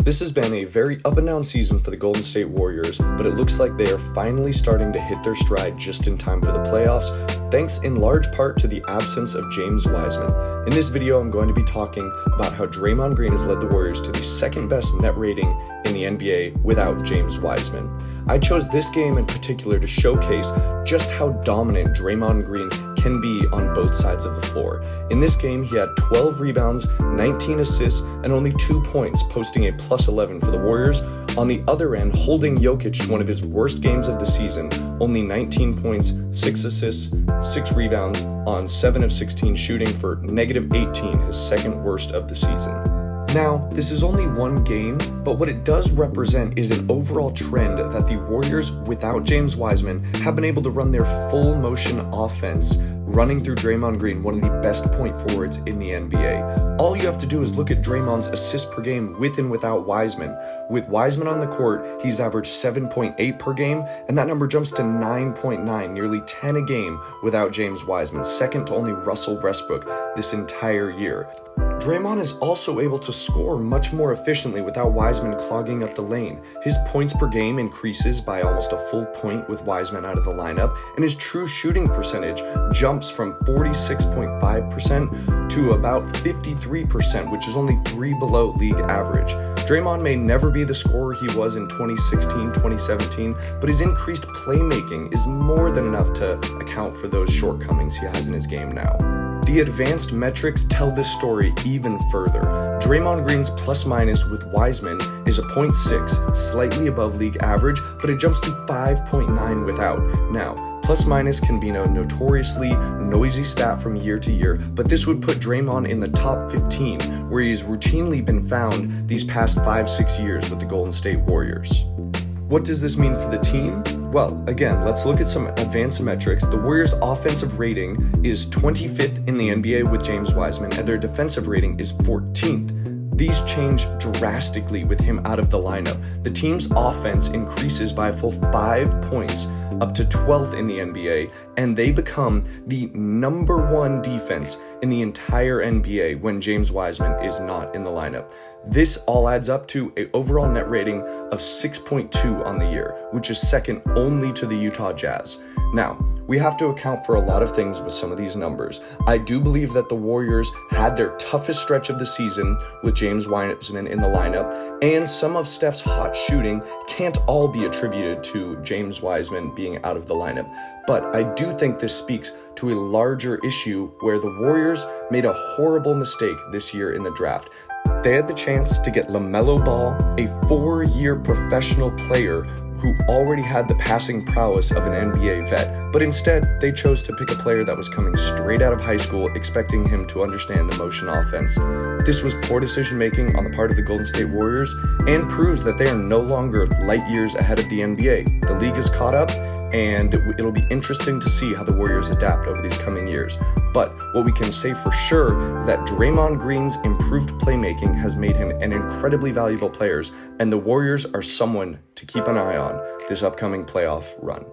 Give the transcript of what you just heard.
This has been a very up and down season for the Golden State Warriors, but it looks like they are finally starting to hit their stride just in time for the playoffs, thanks in large part to the absence of James Wiseman. In this video, I'm going to be talking about how Draymond Green has led the Warriors to the second best net rating in the NBA without James Wiseman. I chose this game in particular to showcase just how dominant Draymond Green can be on both sides of the floor. In this game, he had 12 rebounds, 19 assists, and only 2 points, posting a +11 for the Warriors. On the other end, holding Jokic to one of his worst games of the season, only 19 points, 6 assists, 6 rebounds on 7 of 16 shooting for -18, his second worst of the season. Now, this is only one game, but what it does represent is an overall trend that the Warriors, without James Wiseman, have been able to run their full motion offense, running through Draymond Green, one of the best point forwards in the NBA. All you have to do is look at Draymond's assists per game with and without Wiseman. With Wiseman on the court, he's averaged 7.8 per game, and that number jumps to 9.9, nearly 10 a game without James Wiseman, second to only Russell Westbrook this entire year. Draymond is also able to score much more efficiently without Wiseman clogging up the lane. His points per game increases by almost a full point with Wiseman out of the lineup, and his true shooting percentage jumps from 46.5% to about 53%, which is only 3 below league average. Draymond may never be the scorer he was in 2016, 2017, but his increased playmaking is more than enough to account for those shortcomings he has in his game now. The advanced metrics tell this story even further. Draymond Green's plus-minus with Wiseman is a 0.6, slightly above league average, but it jumps to 5.9 without. Now, plus-minus can be a notoriously noisy stat from year to year, but this would put Draymond in the top 15, where he's routinely been found these past 5-6 years with the Golden State Warriors. What does this mean for the team? Well, again, let's look at some advanced metrics. The Warriors' offensive rating is 25th in the NBA with James Wiseman, and their defensive rating is 14th. These change drastically with him out of the lineup. The team's offense increases by a full 5 points, up to 12th in the NBA, and they become the #1 defense in the entire NBA when James Wiseman is not in the lineup. This all adds up to an overall net rating of 6.2 on the year, which is second only to the Utah Jazz. Now, we have to account for a lot of things with some of these numbers. I do believe that the Warriors had their toughest stretch of the season with James Wiseman in the lineup, and some of Steph's hot shooting can't all be attributed to James Wiseman being out of the lineup. But I do think this speaks to a larger issue where the Warriors made a horrible mistake this year in the draft. They had the chance to get LaMelo Ball, a 4-year professional player who already had the passing prowess of an NBA vet, but instead they chose to pick a player that was coming straight out of high school, expecting him to understand the motion offense. This was poor decision-making on the part of the Golden State Warriors and proves that they are no longer light years ahead of the NBA. The league is caught up, and it'll be interesting to see how the Warriors adapt over these coming years. But what we can say for sure is that Draymond Green's improved playmaking has made him an incredibly valuable player, and the Warriors are someone to keep an eye on this upcoming playoff run.